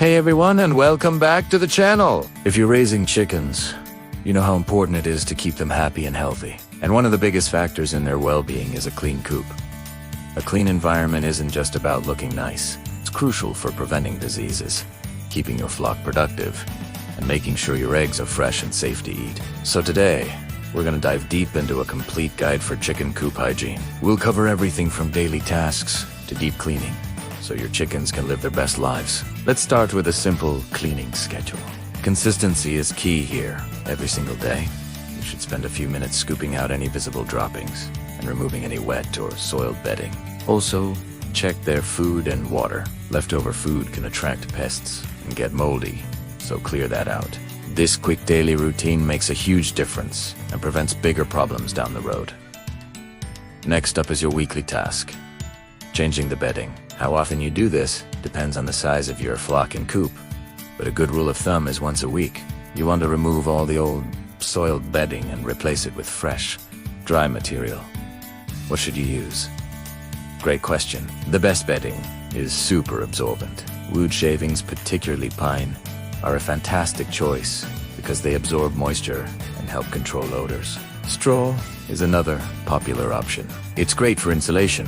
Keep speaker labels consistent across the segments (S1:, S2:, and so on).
S1: Hey everyone, and welcome back to the channel. If you're raising chickens, you know how important it is to keep them happy and healthy. And one of the biggest factors in their well-being is a clean coop. A clean environment isn't just about looking nice. It's crucial for preventing diseases, keeping your flock productive, and making sure your eggs are fresh and safe to eat. So today, we're gonna dive deep into a complete guide for chicken coop hygiene. We'll cover everything from daily tasks to deep cleaning, so your chickens can live their best lives. Let's start with a simple cleaning schedule. Consistency is key here. Every single day, you should spend a few minutes scooping out any visible droppings and removing any wet or soiled bedding. Also, check their food and water. Leftover food can attract pests and get moldy, so clear that out. This quick daily routine makes a huge difference and prevents bigger problems down the road. Next up is your weekly task: changing the bedding. How often you do this depends on the size of your flock and coop, but a good rule of thumb is once a week. You want to remove all the old, soiled bedding and replace it with fresh, dry material. What should you use? Great question. The best bedding is super absorbent. Wood shavings, particularly pine, are a fantastic choice because they absorb moisture and help control odors. Straw is another popular option. It's great for insulation,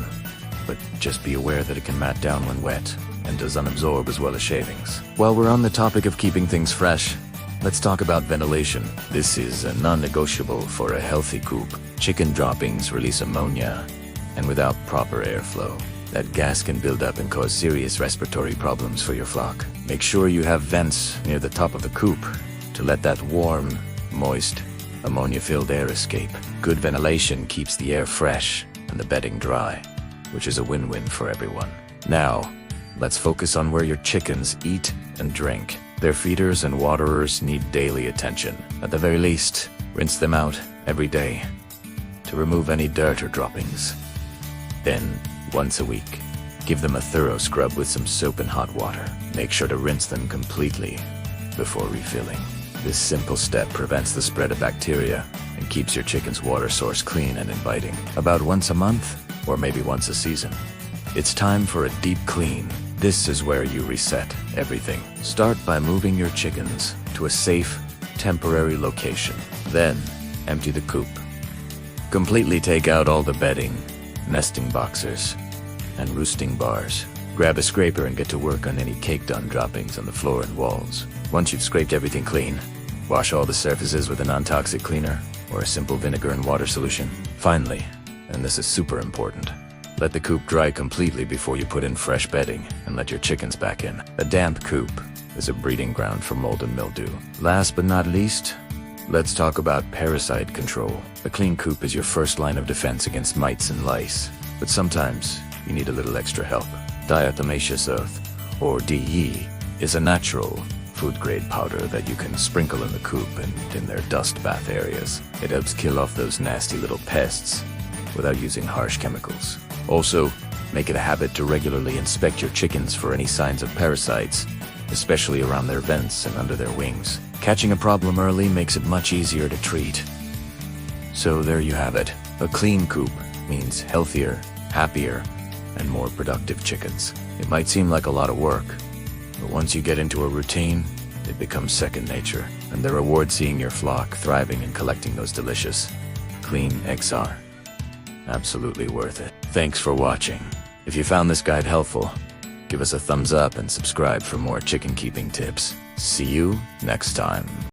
S1: but just be aware that it can mat down when wet and doesn't absorb as well as shavings. While we're on the topic of keeping things fresh, let's talk about ventilation. This is a non-negotiable for a healthy coop. Chicken droppings release ammonia, and without proper airflow, that gas can build up and cause serious respiratory problems for your flock. Make sure you have vents near the top of the coop to let that warm, moist, ammonia-filled air escape. Good ventilation keeps the air fresh and the bedding dry, which is a win-win for everyone. Now, let's focus on where your chickens eat and drink. Their feeders and waterers need daily attention. At the very least, rinse them out every day to remove any dirt or droppings. Then, once a week, give them a thorough scrub with some soap and hot water. Make sure to rinse them completely before refilling. This simple step prevents the spread of bacteria and keeps your chicken's water source clean and inviting. About once a month, or maybe once a season, it's time for a deep clean. This is where you reset everything. Start by moving your chickens to a safe, temporary location. Then, empty the coop. Completely take out all the bedding, nesting boxes, and roosting bars. Grab a scraper and get to work on any caked-on droppings on the floor and walls. Once you've scraped everything clean, wash all the surfaces with a non-toxic cleaner or a simple vinegar and water solution. Finally, and this is super important, let the coop dry completely before you put in fresh bedding and let your chickens back in. A damp coop is a breeding ground for mold and mildew. Last but not least, let's talk about parasite control. A clean coop is your first line of defense against mites and lice, but sometimes you need a little extra help. Diatomaceous earth, or DE, is a natural, food-grade powder that you can sprinkle in the coop and in their dust bath areas. It helps kill off those nasty little pests without using harsh chemicals. Also, make it a habit to regularly inspect your chickens for any signs of parasites, especially around their vents and under their wings. Catching a problem early makes it much easier to treat. So there you have it. A clean coop means healthier, happier, and more productive chickens. It might seem like a lot of work, but once you get into a routine, it becomes second nature, and the reward seeing your flock thriving and collecting those delicious, clean eggs are absolutely worth it. Thanks for watching. If you found this guide helpful, give us a thumbs up and subscribe for more chicken keeping tips. See you next time.